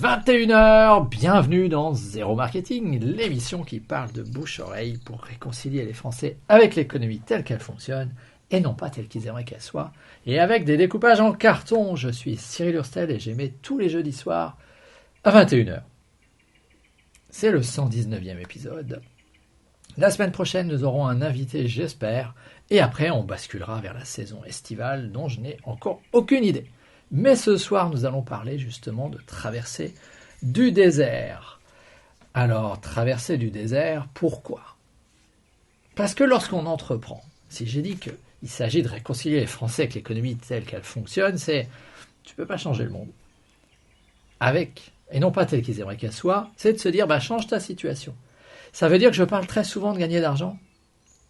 21h, bienvenue dans Zéro Marketing, l'émission qui parle de bouche-oreille pour réconcilier les Français avec l'économie telle qu'elle fonctionne et non pas telle qu'ils aimeraient qu'elle soit. Et avec des découpages en carton, je suis Cyril Hurstel et j'émets tous les jeudis soirs à 21h. C'est le 119e épisode. La semaine prochaine, nous aurons un invité, j'espère, et après on basculera vers la saison estivale dont je n'ai encore aucune idée. Mais ce soir, nous allons parler justement de traversée du désert. Alors, traversée du désert, pourquoi ? Parce que lorsqu'on entreprend, si j'ai dit qu'il s'agit de réconcilier les Français avec l'économie telle qu'elle fonctionne, c'est tu ne peux pas changer le monde. Avec, et non pas telle qu'ils aimeraient qu'elle soit, c'est de se dire, change ta situation. Ça veut dire que je parle très souvent de gagner d'argent.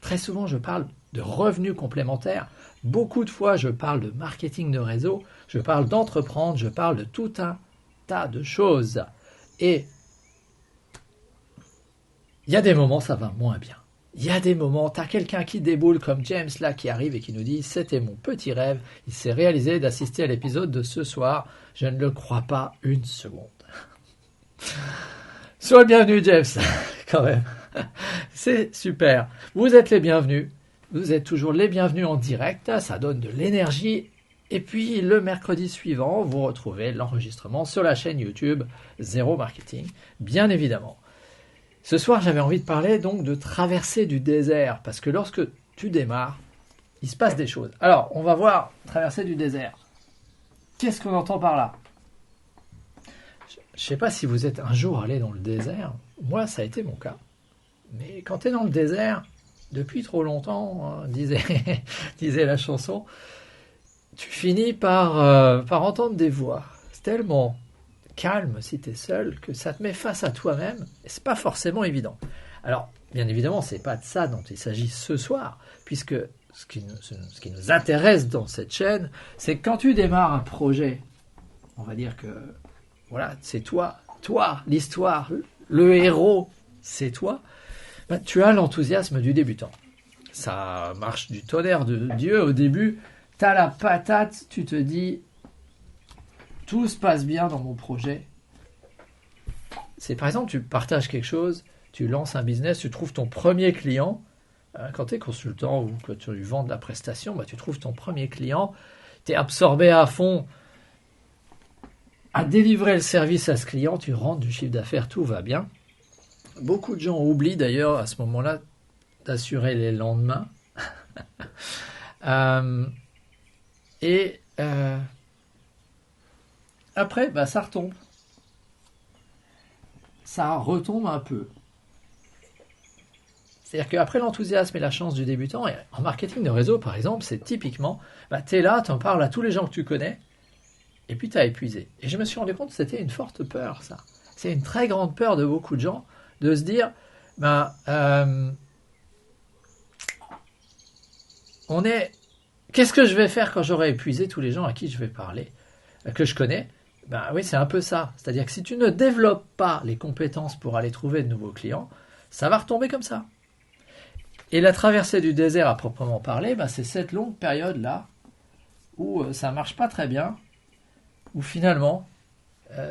Très souvent, je parle de revenus complémentaires. Beaucoup de fois, je parle de marketing de réseau, je parle d'entreprendre, je parle de tout un tas de choses. Et il y a des moments, ça va moins bien. Il y a des moments, tu as quelqu'un qui déboule comme James là, qui arrive et qui nous dit « C'était mon petit rêve, il s'est réalisé d'assister à l'épisode de ce soir, je ne le crois pas une seconde. » Sois le bienvenu, James, quand même. C'est super. Vous êtes les bienvenus. Vous êtes toujours les bienvenus en direct. Ça donne de l'énergie. Et puis, le mercredi suivant, vous retrouvez l'enregistrement sur la chaîne YouTube Zéro Marketing, bien évidemment. Ce soir, j'avais envie de parler donc de traversée du désert. Parce que lorsque tu démarres, il se passe des choses. Alors, on va voir traversée du désert. Qu'est-ce qu'on entend par là ? Je ne sais pas si vous êtes un jour allé dans le désert. Moi, ça a été mon cas. Mais quand tu es dans le désert, depuis trop longtemps, disait la chanson, tu finis par entendre des voix. C'est tellement calme si tu es seul que ça te met face à toi-même et c'est pas forcément évident. Alors, bien évidemment, c'est pas de ça dont il s'agit ce soir, puisque ce qui nous intéresse dans cette chaîne, c'est que quand tu démarres un projet, on va dire que voilà, c'est toi, l'histoire, le héros, c'est toi. Tu as l'enthousiasme du débutant. Ça marche du tonnerre de Dieu au début. Tu as la patate, tu te dis, tout se passe bien dans mon projet. C'est par exemple, tu partages quelque chose, tu lances un business, tu trouves ton premier client. Quand tu es consultant ou que tu lui vends de la prestation, tu trouves ton premier client, tu es absorbé à fond à délivrer le service à ce client, tu rentres du chiffre d'affaires, tout va bien. Beaucoup de gens oublient d'ailleurs à ce moment-là d'assurer les lendemains. Après, ça retombe. Ça retombe un peu. C'est-à-dire qu'après l'enthousiasme et la chance du débutant, et en marketing de réseau par exemple, c'est typiquement, tu es là, tu en parles à tous les gens que tu connais, et puis tu as épuisé. Et je me suis rendu compte que c'était une forte peur, ça. C'est une très grande peur de beaucoup de gens, de se dire, qu'est-ce que je vais faire quand j'aurai épuisé tous les gens à qui je vais parler, que je connais ? Oui, c'est un peu ça. C'est-à-dire que si tu ne développes pas les compétences pour aller trouver de nouveaux clients, ça va retomber comme ça. Et la traversée du désert à proprement parler, c'est cette longue période-là où ça ne marche pas très bien, où finalement,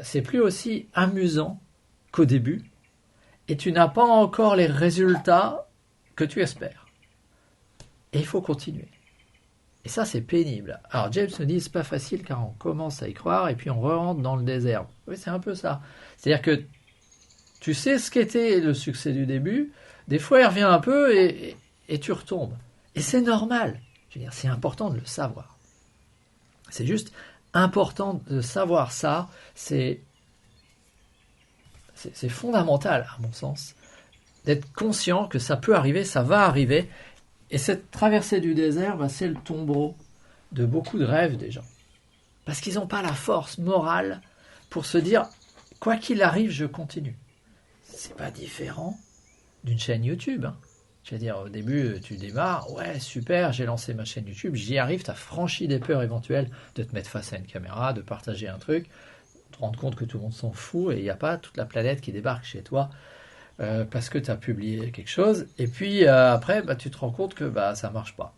c'est plus aussi amusant qu'au début, et tu n'as pas encore les résultats que tu espères. Et il faut continuer. Et ça, c'est pénible. Alors, James me dit, c'est pas facile car on commence à y croire et puis on rentre dans le désert. Oui, c'est un peu ça. C'est-à-dire que tu sais ce qu'était le succès du début, des fois il revient un peu et tu retombes. Et c'est normal. Je veux dire, c'est important de le savoir. C'est juste important de savoir ça. C'est fondamental, à mon sens, d'être conscient que ça peut arriver, ça va arriver. Et cette traversée du désert, c'est le tombeau de beaucoup de rêves des gens. Parce qu'ils n'ont pas la force morale pour se dire, quoi qu'il arrive, je continue. C'est pas différent d'une chaîne YouTube. Je veux dire, au début, tu démarres, ouais, super, j'ai lancé ma chaîne YouTube, j'y arrive, tu as franchi des peurs éventuelles de te mettre face à une caméra, de partager un truc, de te rendre compte que tout le monde s'en fout et il n'y a pas toute la planète qui débarque chez toi parce que tu as publié quelque chose. Et puis après, tu te rends compte que ça ne marche pas.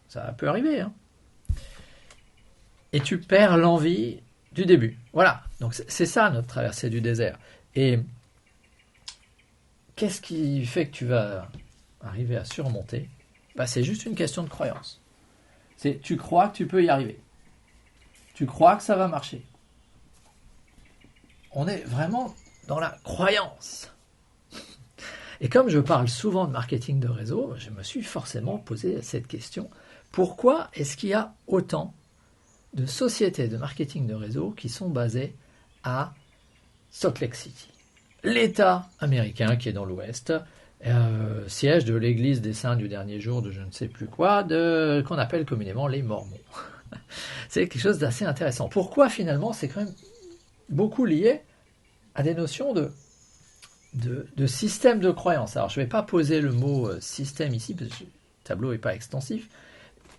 Ça peut arriver. Et tu perds l'envie du début. Voilà, donc c'est ça notre traversée du désert. Et qu'est-ce qui fait que tu vas arriver à surmonter? C'est juste une question de croyance. Tu crois que tu peux y arriver. Tu crois que ça va marcher. On est vraiment dans la croyance. Et comme je parle souvent de marketing de réseau, je me suis forcément posé cette question. Pourquoi est-ce qu'il y a autant de sociétés de marketing de réseau qui sont basées à Salt Lake City, l'État américain qui est dans l'Ouest, siège de l'Église des Saints du dernier jour de je ne sais plus quoi, qu'on appelle communément les Mormons. C'est quelque chose d'assez intéressant. Pourquoi finalement c'est quand même beaucoup lié à des notions de système de croyance. Alors je ne vais pas poser le mot système ici, parce que le tableau n'est pas extensif,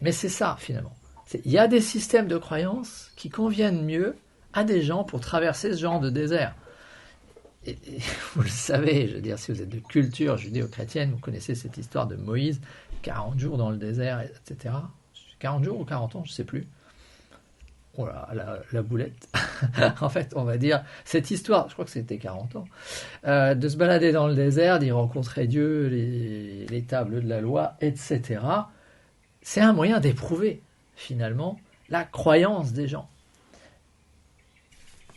mais c'est ça finalement. Il y a des systèmes de croyance qui conviennent mieux à des gens pour traverser ce genre de désert. Et vous le savez, je veux dire, si vous êtes de culture judéo-chrétienne, vous connaissez cette histoire de Moïse, 40 jours dans le désert, etc. 40 jours ou 40 ans, je ne sais plus. Oh là, la boulette. En fait, on va dire, cette histoire, je crois que c'était 40 ans, de se balader dans le désert, d'y rencontrer Dieu, les tables de la loi, etc. C'est un moyen d'éprouver, finalement, la croyance des gens.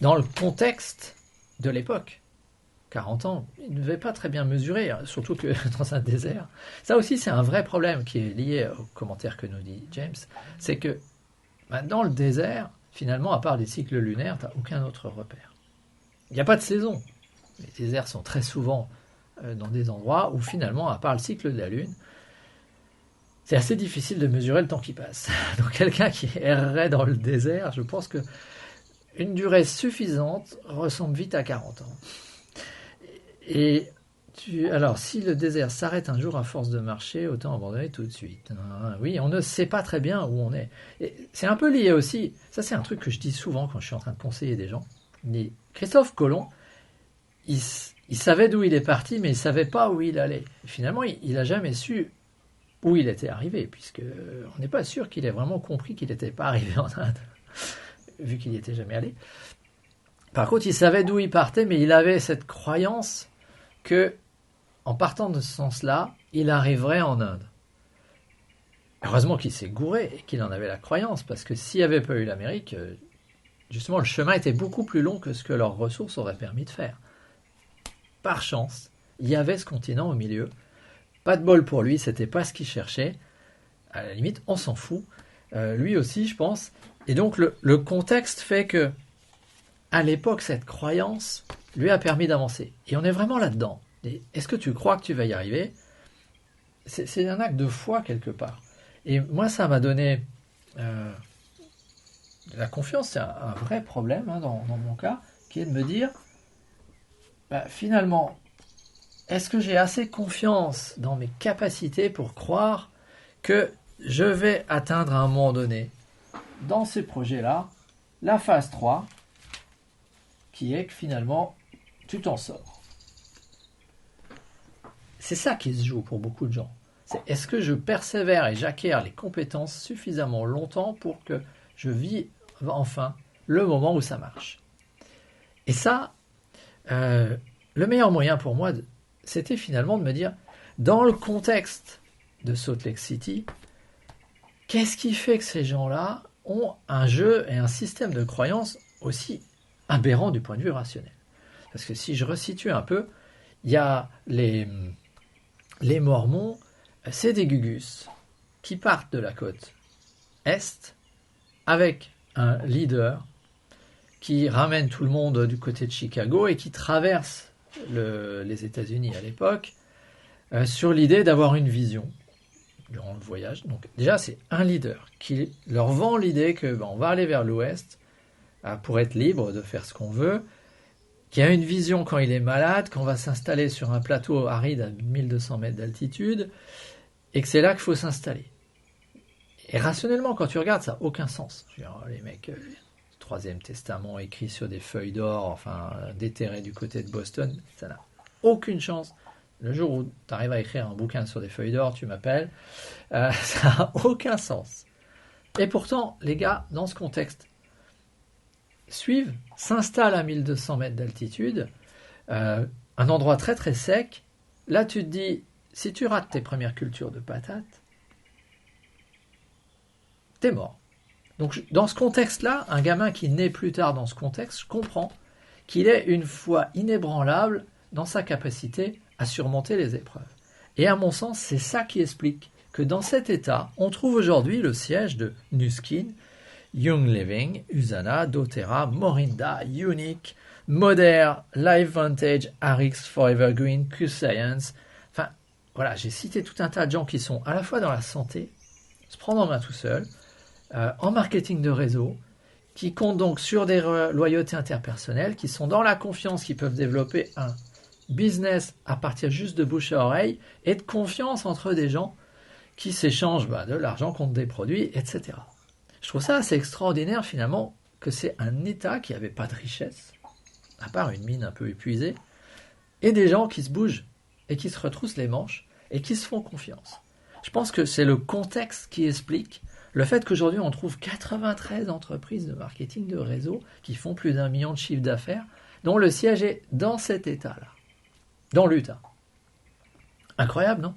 Dans le contexte de l'époque, 40 ans, ils ne devaient pas très bien mesurer, surtout que dans un désert. Ça aussi, c'est un vrai problème qui est lié au commentaire que nous dit James, c'est que dans le désert, finalement, à part les cycles lunaires, tu n'as aucun autre repère. Il n'y a pas de saison. Les déserts sont très souvent dans des endroits où finalement, à part le cycle de la Lune, c'est assez difficile de mesurer le temps qui passe. Donc quelqu'un qui errerait dans le désert, je pense que une durée suffisante ressemble vite à 40 ans. Et alors, si le désert s'arrête un jour à force de marcher, autant abandonner tout de suite. Oui, on ne sait pas très bien où on est. Et c'est un peu lié aussi, ça c'est un truc que je dis souvent quand je suis en train de conseiller des gens. Christophe Colomb, il savait d'où il est parti, mais il ne savait pas où il allait. Et finalement, il n'a jamais su où il était arrivé, puisqu'on n'est pas sûr qu'il ait vraiment compris qu'il n'était pas arrivé en Inde, vu qu'il n'y était jamais allé. Par contre, il savait d'où il partait, mais il avait cette croyance que, en partant de ce sens-là, il arriverait en Inde. Heureusement qu'il s'est gouré et qu'il en avait la croyance, parce que s'il n'y avait pas eu l'Amérique, justement, le chemin était beaucoup plus long que ce que leurs ressources auraient permis de faire. Par chance, il y avait ce continent au milieu. Pas de bol pour lui, c'était pas ce qu'il cherchait. À la limite, on s'en fout. Lui aussi, je pense. Et donc, le contexte fait que, à l'époque, cette croyance lui a permis d'avancer. Et on est vraiment là-dedans. Et est-ce que tu crois que tu vas y arriver? C'est un acte de foi quelque part. Et moi, ça m'a donné la confiance. C'est un vrai problème dans mon cas, qui est de me dire, finalement, est-ce que j'ai assez confiance dans mes capacités pour croire que je vais atteindre à un moment donné, dans ces projets-là, la phase 3, qui est que finalement, tu t'en sors. C'est ça qui se joue pour beaucoup de gens. C'est est-ce que je persévère et j'acquiers les compétences suffisamment longtemps pour que je vis enfin le moment où ça marche. Et ça, le meilleur moyen pour moi, c'était finalement de me dire, dans le contexte de Salt Lake City, qu'est-ce qui fait que ces gens-là ont un jeu et un système de croyance aussi aberrant du point de vue rationnel? Parce que si je resitue un peu, il y a les Mormons, c'est des gugus qui partent de la côte Est avec un leader qui ramène tout le monde du côté de Chicago et qui traverse les États-Unis à l'époque sur l'idée d'avoir une vision durant le voyage. Donc déjà, c'est un leader qui leur vend l'idée que on va aller vers l'Ouest pour être libre de faire ce qu'on veut, qui a une vision quand il est malade, qu'on va s'installer sur un plateau aride à 1200 mètres d'altitude, et que c'est là qu'il faut s'installer. Et rationnellement, quand tu regardes, ça n'a aucun sens. Je veux dire, les mecs, le Troisième Testament écrit sur des feuilles d'or, enfin déterré du côté de Boston, ça n'a aucune chance. Le jour où tu arrives à écrire un bouquin sur des feuilles d'or, tu m'appelles, ça n'a aucun sens. Et pourtant, les gars, dans ce contexte, suivent, s'installent à 1200 mètres d'altitude, un endroit très très sec. Là, tu te dis, si tu rates tes premières cultures de patates, t'es mort. Donc, dans ce contexte-là, un gamin qui naît plus tard dans ce contexte, je comprends qu'il ait une foi inébranlable dans sa capacité à surmonter les épreuves. Et à mon sens, c'est ça qui explique que dans cet état, on trouve aujourd'hui le siège de Nuskin, Young Living, Usana, doTERRA, Morinda, Unique, Moder, Life Vantage, Arix, Forever Green, Q-Science. Enfin, voilà, j'ai cité tout un tas de gens qui sont à la fois dans la santé, se prendre en main tout seul, en marketing de réseau, qui comptent donc sur des loyautés interpersonnelles, qui sont dans la confiance, qui peuvent développer un business à partir juste de bouche à oreille et de confiance entre des gens qui s'échangent de l'argent contre des produits, etc. Je trouve ça assez extraordinaire finalement que c'est un État qui n'avait pas de richesse, à part une mine un peu épuisée, et des gens qui se bougent et qui se retroussent les manches et qui se font confiance. Je pense que c'est le contexte qui explique le fait qu'aujourd'hui on trouve 93 entreprises de marketing de réseau qui font plus d'1 million de chiffre d'affaires, dont le siège est dans cet État-là, dans l'Utah. Incroyable, non ?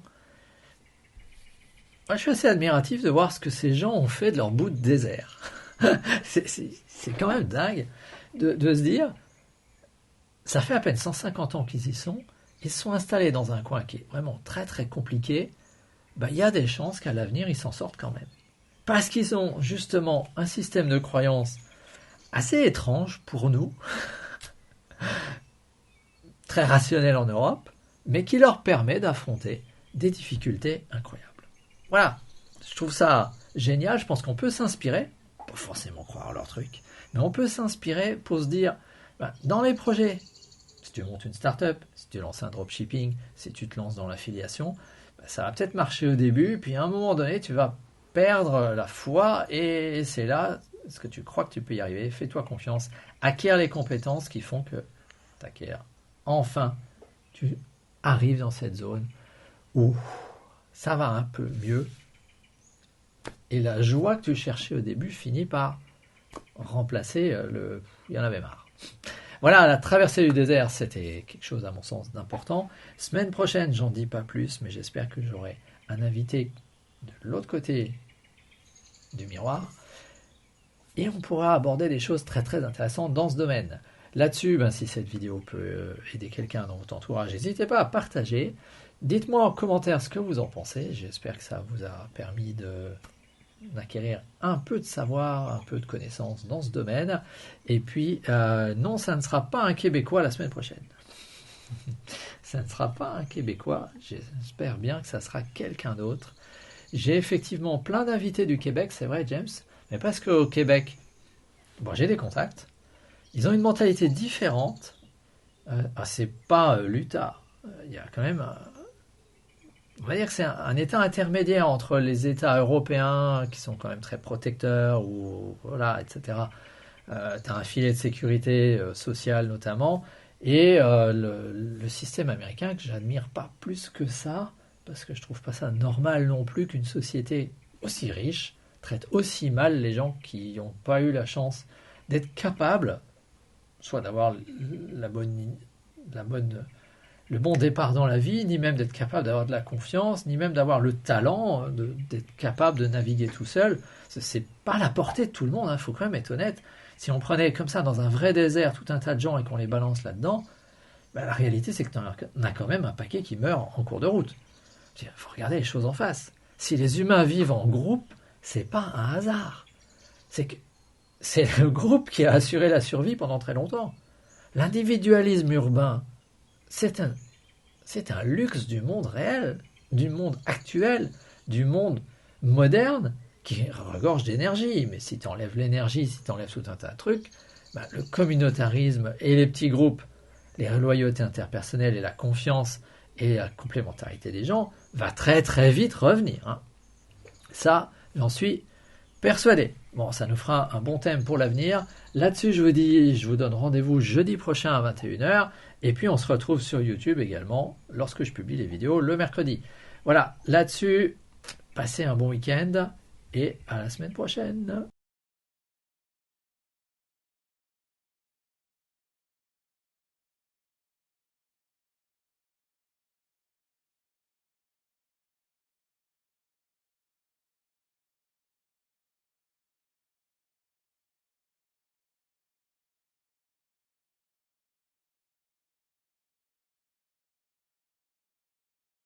Moi, je suis assez admiratif de voir ce que ces gens ont fait de leur bout de désert. c'est quand même dingue de se dire, ça fait à peine 150 ans qu'ils y sont, ils se sont installés dans un coin qui est vraiment très très compliqué, il y a des chances qu'à l'avenir ils s'en sortent quand même. Parce qu'ils ont justement un système de croyance assez étrange pour nous, très rationnel en Europe, mais qui leur permet d'affronter des difficultés incroyables. Voilà, je trouve ça génial, je pense qu'on peut s'inspirer, pas forcément croire leur truc, mais on peut s'inspirer pour se dire, dans les projets, si tu montes une start-up, si tu lances un dropshipping, si tu te lances dans l'affiliation, ça va peut-être marcher au début, puis à un moment donné, tu vas perdre la foi, et c'est là, est-ce que tu crois que tu peux y arriver? Fais-toi confiance, acquiers les compétences qui font que tu acquiers. Enfin, tu arrives dans cette zone où ça va un peu mieux, et la joie que tu cherchais au début finit par remplacer il y en avait marre. Voilà, la traversée du désert, c'était quelque chose à mon sens d'important. Semaine prochaine, j'en dis pas plus, mais j'espère que j'aurai un invité de l'autre côté du miroir, et on pourra aborder des choses très très intéressantes dans ce domaine. Là-dessus, si cette vidéo peut aider quelqu'un dans votre entourage, n'hésitez pas à partager. Dites-moi en commentaire ce que vous en pensez. J'espère que ça vous a permis d'acquérir un peu de savoir, un peu de connaissances dans ce domaine. Et puis, non, ça ne sera pas un Québécois la semaine prochaine. Ça ne sera pas un Québécois. J'espère bien que ça sera quelqu'un d'autre. J'ai effectivement plein d'invités du Québec, c'est vrai, James, mais parce qu'au Québec, j'ai des contacts. Ils ont une mentalité différente. C'est pas l'Utah. Il y a quand même... on va dire que c'est un État intermédiaire entre les États européens qui sont quand même très protecteurs, etc. Tu as un filet de sécurité sociale notamment, et le système américain que j'admire pas plus que ça, parce que je trouve pas ça normal non plus qu'une société aussi riche traite aussi mal les gens qui n'ont pas eu la chance d'être capables, soit d'avoir le bon départ dans la vie, ni même d'être capable d'avoir de la confiance, ni même d'avoir le talent d'être capable de naviguer tout seul. C'est pas à la portée de tout le monde, il faut quand même être honnête. Si on prenait comme ça dans un vrai désert tout un tas de gens et qu'on les balance là-dedans, la réalité c'est que on a quand même un paquet qui meurt en cours de route. Il faut regarder les choses en face. Si les humains vivent en groupe, c'est pas un hasard. C'est le groupe qui a assuré la survie pendant très longtemps. L'individualisme urbain, c'est un luxe du monde réel, du monde actuel, du monde moderne, qui regorge d'énergie. Mais si tu enlèves l'énergie, si tu enlèves tout un tas de trucs, le communautarisme et les petits groupes, les loyautés interpersonnelles et la confiance et la complémentarité des gens va très très vite revenir. Ça, j'en suis persuadé. Bon, ça nous fera un bon thème pour l'avenir. Là-dessus, je vous donne rendez-vous jeudi prochain à 21h. Et puis, on se retrouve sur YouTube également lorsque je publie les vidéos le mercredi. Voilà, là-dessus, passez un bon week-end et à la semaine prochaine.